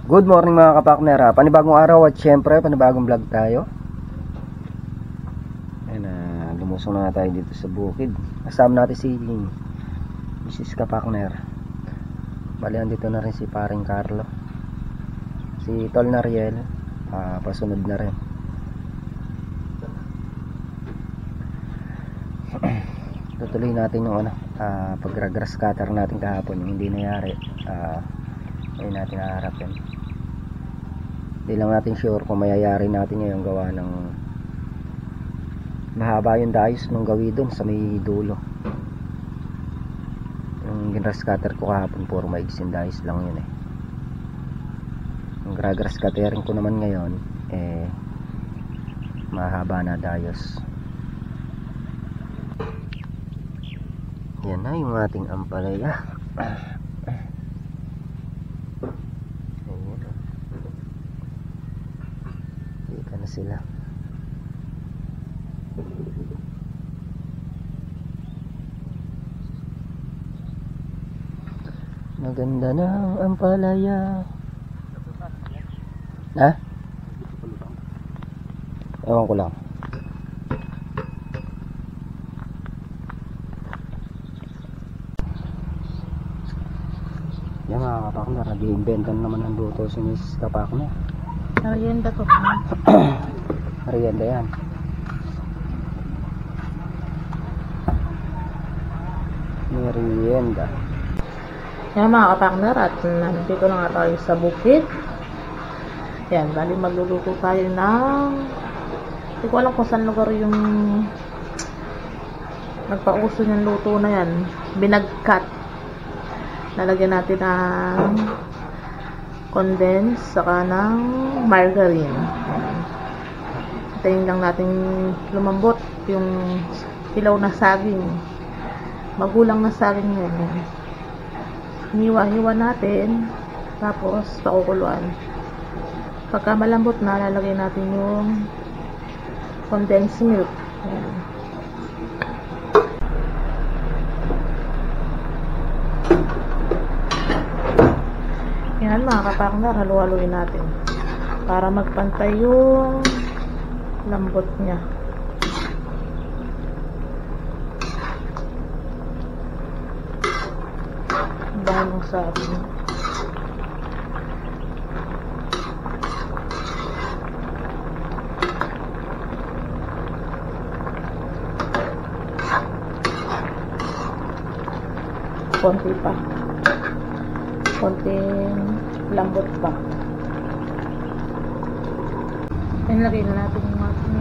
Good morning mga kapakner, panibagong araw at syempre panibagong vlog tayo. Ayan, lumusong na tayo dito sa bukid. Kasama natin si Mrs. Kapakner. Bali andito na rin si paring Carlo, si Tol Nariel, pasunod na rin. Tutuloy natin yung pag-grass cutter natin kahapon, yung hindi nangyari. Ayun natin haharapin. Hindi lang natin sure kung mayayari natin ngayon gawa ng mahaba yung dayos nung gawi doon sa may dulo. Yung grass cutter ko kahapon puro maigsin dayos lang yun Yung grass cuttering ko naman ngayon mahaba na dayos. Yan na yung ating ampalaya. Sila maganda ng ampalaya. Ewan ko lang. Yan mga kapakner, nag-iimbento naman ng luto si Mrs. Kapakner. Merienda to. Merienda yan. Merienda. Yan mga kapakner, at nandito na nga tayo sa bukid. Yan, bali magluluto tayo ng, hindi ko alam kung saan lugar yung nagpauso niyang luto na yan. Binagkat. Lalagyan natin ng condense saka ng margarine. Hintayin lang natin lumambot yung hilaw na saging, magulang na saging yan. Hiniwa-hiwa natin, tapos pakukuluan. Pagka malambot na, lalagay natin yung condensed milk. Yan mga kapakner, halu-haluin natin para magpantay yung lambot niya. Dahil ng saging. Konti pa. Konting lambot pa. Then lagay na natin yung ating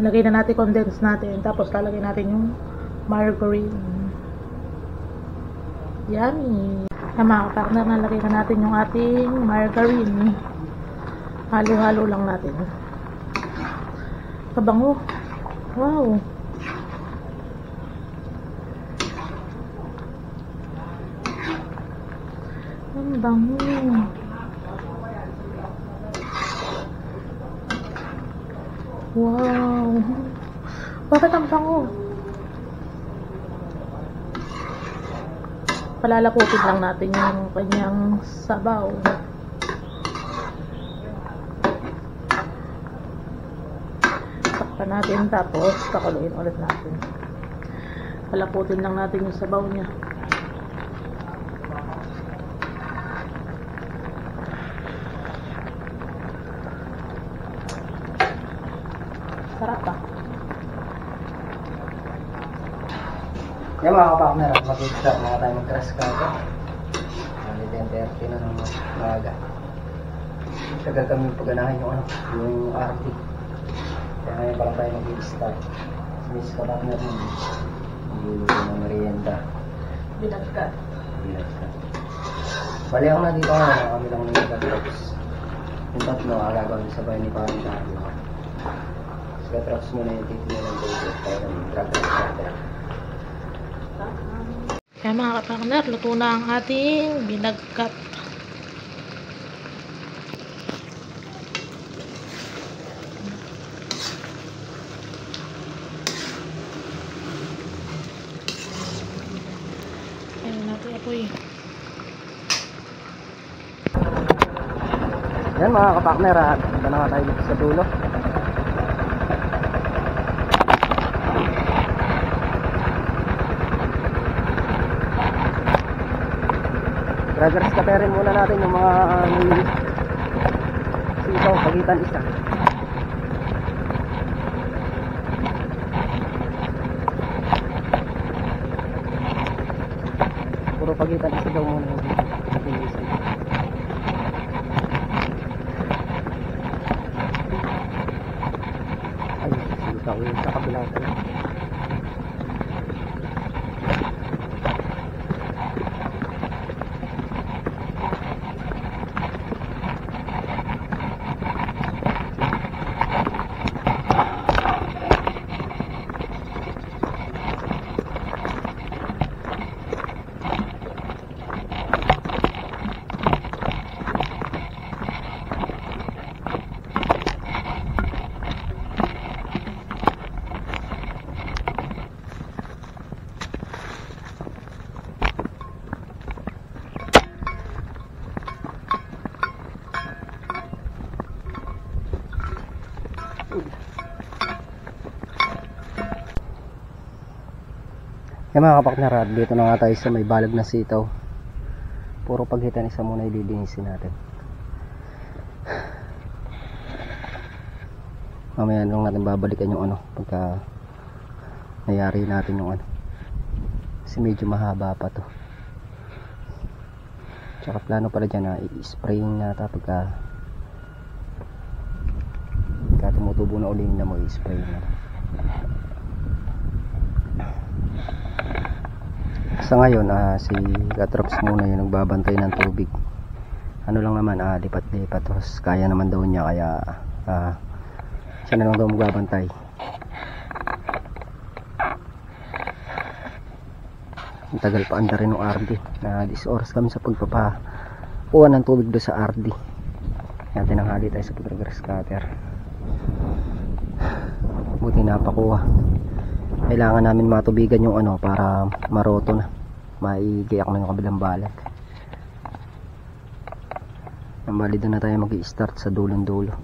lagay na natin condense natin, tapos lalagay natin yung margarine. Yummy! Na mga kapakner, nalagay na natin yung ating margarine. Halo-halo lang natin. Kabango. Wow! Ang bango. Wow! Bakit ang bango? Palalaputin lang natin yung kanyang sabaw. Takpan natin, tapos pakuluin ulit natin. Palaputin lang natin yung sabaw niya. Sarap pa. Yan mga kapakner, mag-start na tayo mag-grass cutter. 10:30 na ng umaga. Tagal kami pagganahin yung RT. Kaya ngayon pa lang tayo mag-start. Mrs. Kapakner yung merienda. Binagkat. Bali ako na dito kami lang ng nag-drops. Yung tatlo, gagawin sa bahay ni Parang Carlo. Nag-drops muna yung tip niya ng tubig para mag-grass cutter. Kaya mga kapakner, luto na ang ating binagkat. Yan mga kapakner, punta na nga tayo dito sa dulo. Dragers katerin muna natin yung mga sitaw, pagitan isa. Puro pagitan isa daw muna yung isa. Ay, sitaw yun sa kabila tayo. Yan mga kapakner, dito na nga tayo sa may balag na sitaw. Puro pagitan isa muna ililinisin natin. Mamaya lang natin babalikan yung pagka nayari natin yung kasi medyo mahaba pa to. Tsaka plano pala dyan na i-spraying nata pagka tumutubo na uli na mo i-spray na. Sa ngayon si Katrops muna yung nagbabantay ng tubig. Lang naman lipat-lipat, tapos kaya naman daw niya, kaya siya na lang daw magbabantay. Ang tagal pa anda rin ng RD na 10 oras kami sa pagpapakuha ng tubig doon sa RD. Yan, tinanghali tayo sa pag-grass cutter. Buti napakuha. Kailangan namin matubigan yung para maroto na, maigiyak na yung kabilang balag. Ang bali doon na tayo mag-i-start sa dulong dulo.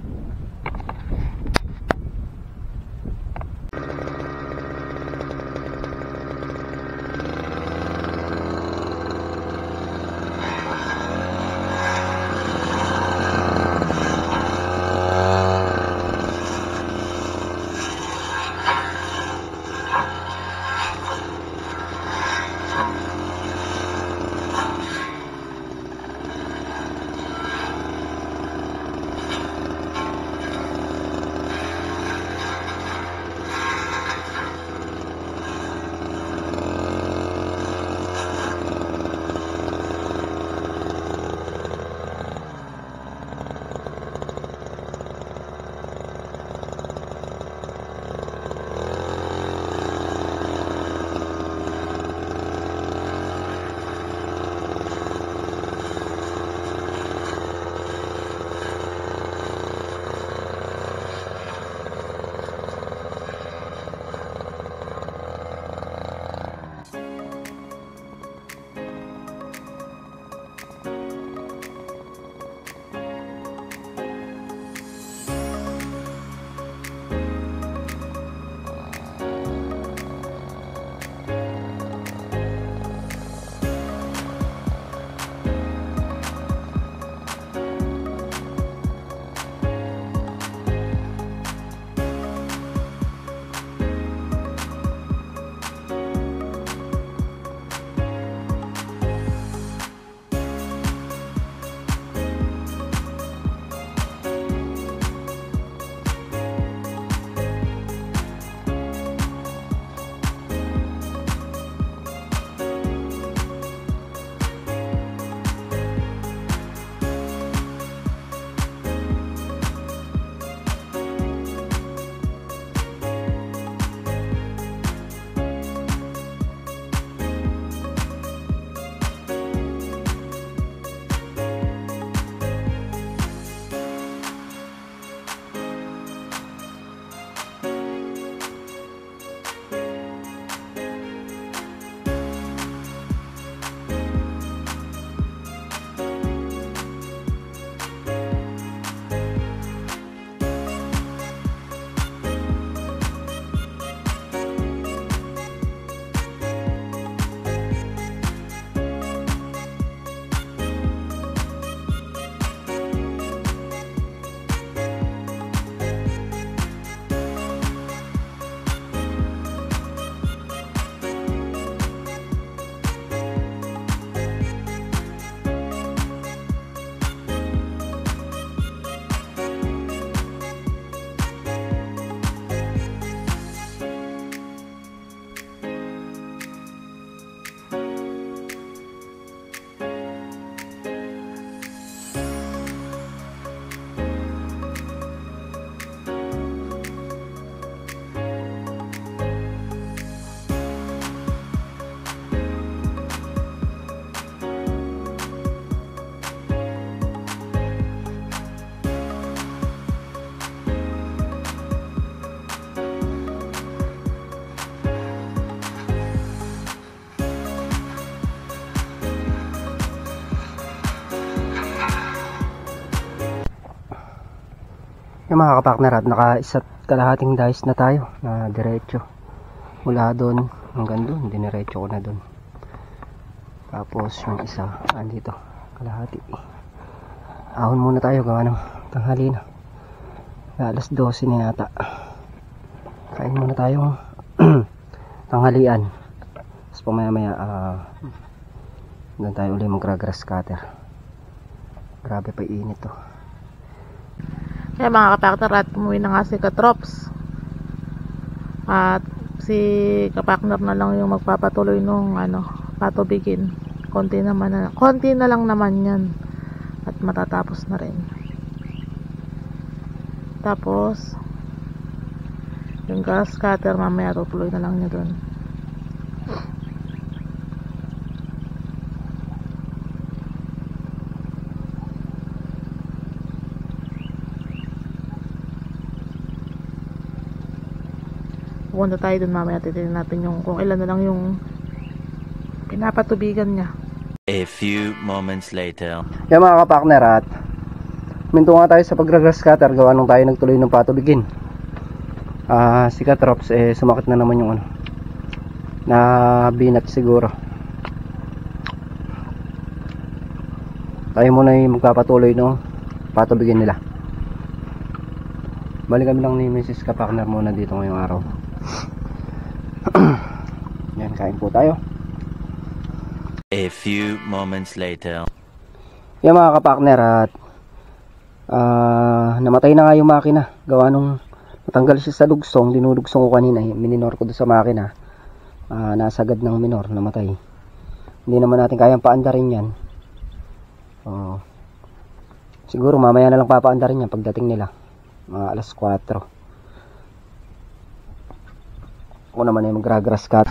Yan mga kapakner, at naka-isa't kalahating dice na tayo na diretso. Mula doon hanggang doon, diniretso ko na doon. Tapos yung isa, andito, kalahati. Ahon muna tayo, gawa ng tanghali na. Alas 12 na yata. Kain muna tayong tanghalian. Tapos pamaya maya doon tayo ulit mag-grass cutter. Grabe pa init to. Kaya mga kapakner, at umuwi na nga si Katrops. At si kapakner na lang yung magpapatuloy nung patubigin. Konti na lang naman yan. At matatapos na rin. Tapos yung grass cutter mamaya tutuloy na lang niya dun. Pupunta tayo dun mamaya, titignan natin yung kung ilan na lang yung pinapatubigan niya. A few moments later. Yan mga kapakner, at minto nga tayo sa pag-grass cutter, gawa nung tayo nagtuloy ng patubigin. Si Katrops sumakit na naman yung na binat siguro. Tayo muna yung magpapatuloy no patubigin nila. Balik kami lang ni Mrs. Kapakner muna dito ngayong araw. Yan, kain po tayo. A few moments later. Yan mga kapakner, at namatay na nga yung makina. Gawa nung natanggal siya sa dugsong, dinudugsong ko kanina, mininor ko doon sa makina. Nasagad ng minor, namatay. Hindi naman natin kayang paandarin yan. Siguro mamaya na lang papaandarin yan pagdating nila. Mga alas 4. Ako naman ay mag-grass cut.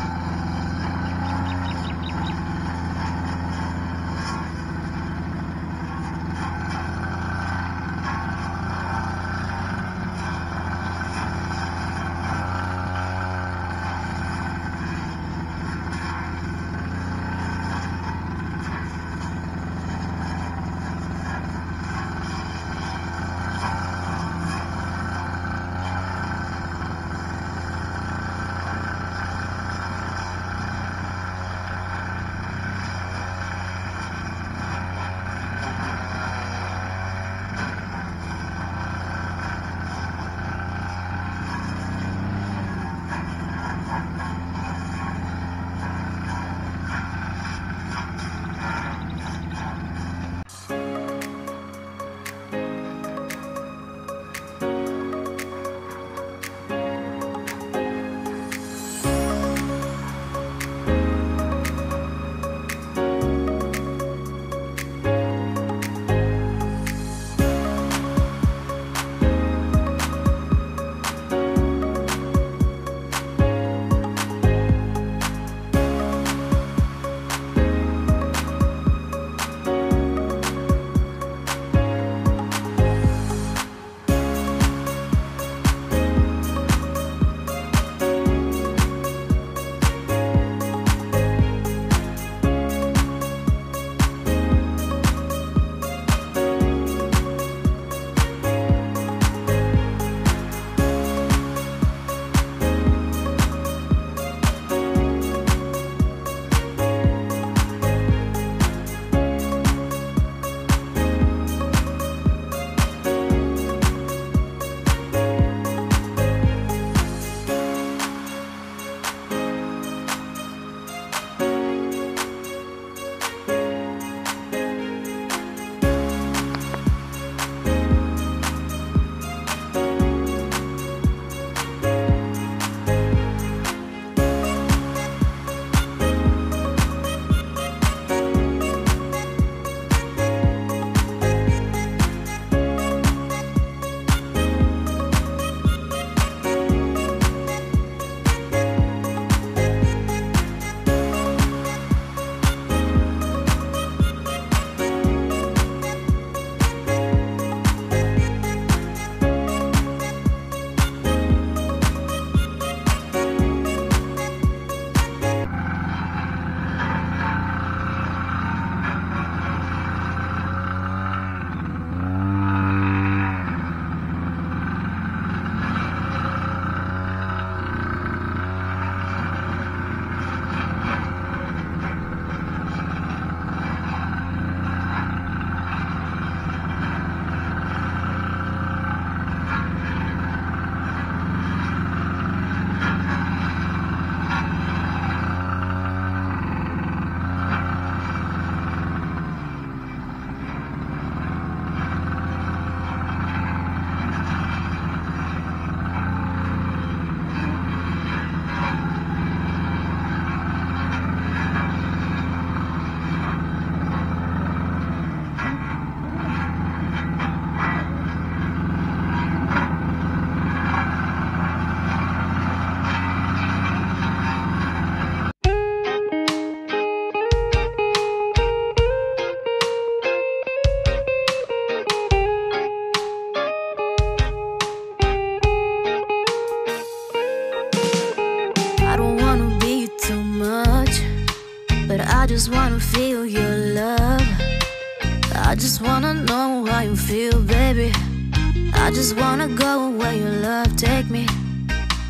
just wanna feel your love. I just wanna know how you feel, baby. I just wanna go where your love take me.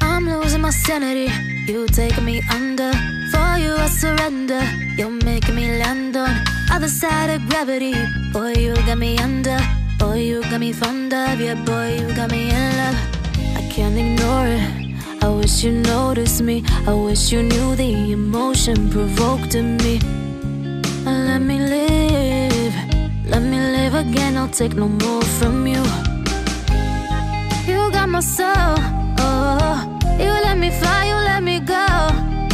I'm losing my sanity, you taking me under. For you I surrender, you're making me land on other side of gravity. Boy, you got me under. Boy, you got me fond of. Yeah, boy, you got me in love. I can't ignore it. I wish you noticed me. I wish you knew the emotion provoked in me. Let me live again. I'll take no more from you. You got my soul. Oh, you let me fly, you let me go.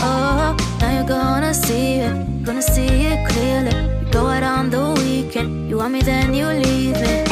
Oh, now you're gonna see it clearly. You go out on the weekend. You want me, then you leave me.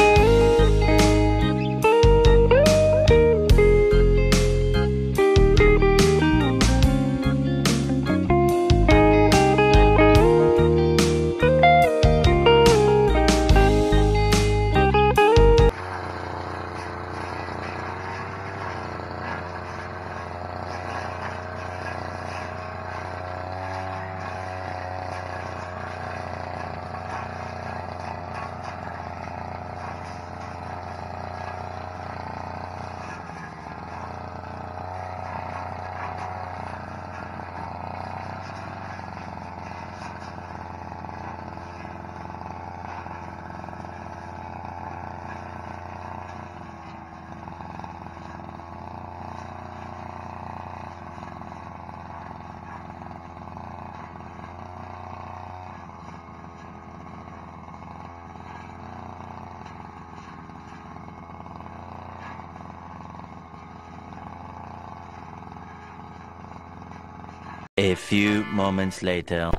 A few moments later.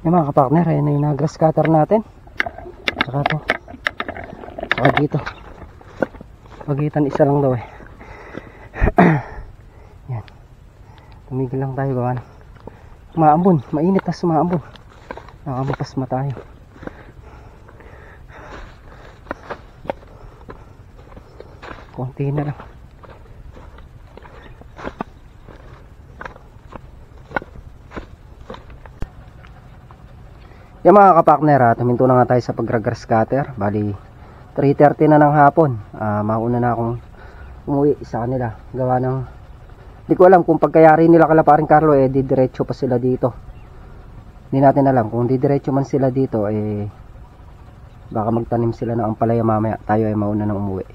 Yung mga kapartner, ayun na yung grass cutter natin. Saka to. Saka dito. Pagitan isa lang daw eh. Yan. Tumigil lang tayo gawa. Maambon. Mainit na sumaambon. Nakamapasma tayo. Konti na lang. Yung mga kapartner, tuminto na nga tayo sa pag-grass cutter. Bali 3:30 na ng hapon. Mauna na akong umuwi sa kanila. Gawa ng, di ko alam kung pagkayari nila kala paring Carlo didiretso pa sila dito. Hindi natin alam kung didiretso man sila dito baka magtanim sila ng ampalaya mamaya. Tayo ay mauna na umuwi.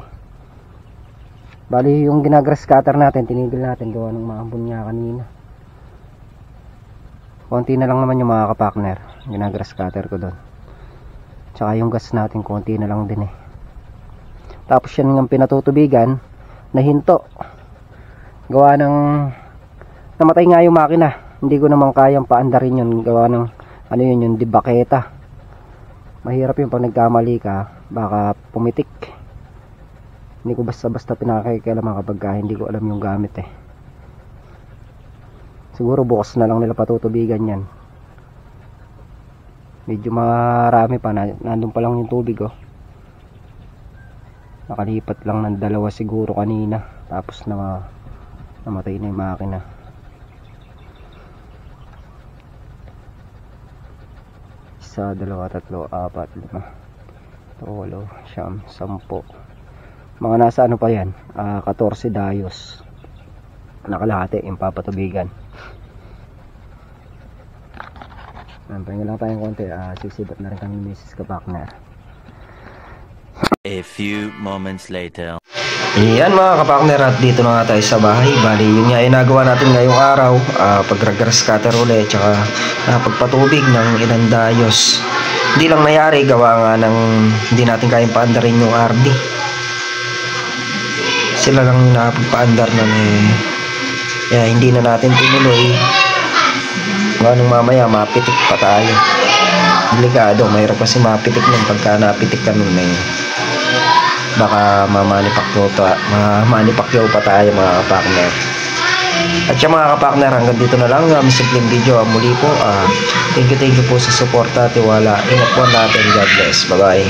Bali yung ginagrass cutter natin, tinigil natin gawa ng maambon nga kanina. Konti na lang naman yung mga kapartner. Ginagrass cutter ko doon. Tsaka yung gas natin konti na lang din eh. Tapos yan ng pinatutubigan nahinto. Gawa ng namatay nga yung makina. Hindi ko naman kayang paandarin yun. Gawa ng ano yun, yung dibaketa. Mahirap yung pag nagkamali ka, baka pumitik. Hindi ko basta-basta pinakakialaman kapag hindi ko alam yung gamit eh. Siguro bukas na lang nila patutubigan yan. Medyo marami pa, nandun pa lang yung tubig oh. Nakalipat lang ng 2 siguro kanina. Tapos namatay na yung makina. Isa, 2, 3, 4, 5 8, 9, 10. Mga nasa ano pa yan, 14 dayos. Nakalahati yung papatubigan. Pahinga lang tayong konti. Sisibat na rin kami ni Mrs. Kapartner. A few moments later. Yan mga kapartner, at dito na nga tayo sa bahay. Bali yun nga yung nagawa natin ngayong araw, pag-grass cutter ulit, tsaka pagpatubig ng ilang dayos. Hindi lang nangyari, gawa nga ng hindi natin kayang paandarin yung RD. Sila lang napagpaandar nun kaya hindi na natin tinuloy. Nung mamaya mapitik pa tayo. Delikado, mayroon kasi mapitik nun. Pagka napitik ka nun baka mamanipakyaw pa tayo mga kapartner. At siya mga kapartner, hanggang dito na lang ang simpleng video. Muli po, thank you po sa suporta, tiwala. Ingat po natin. God bless. Bye bye.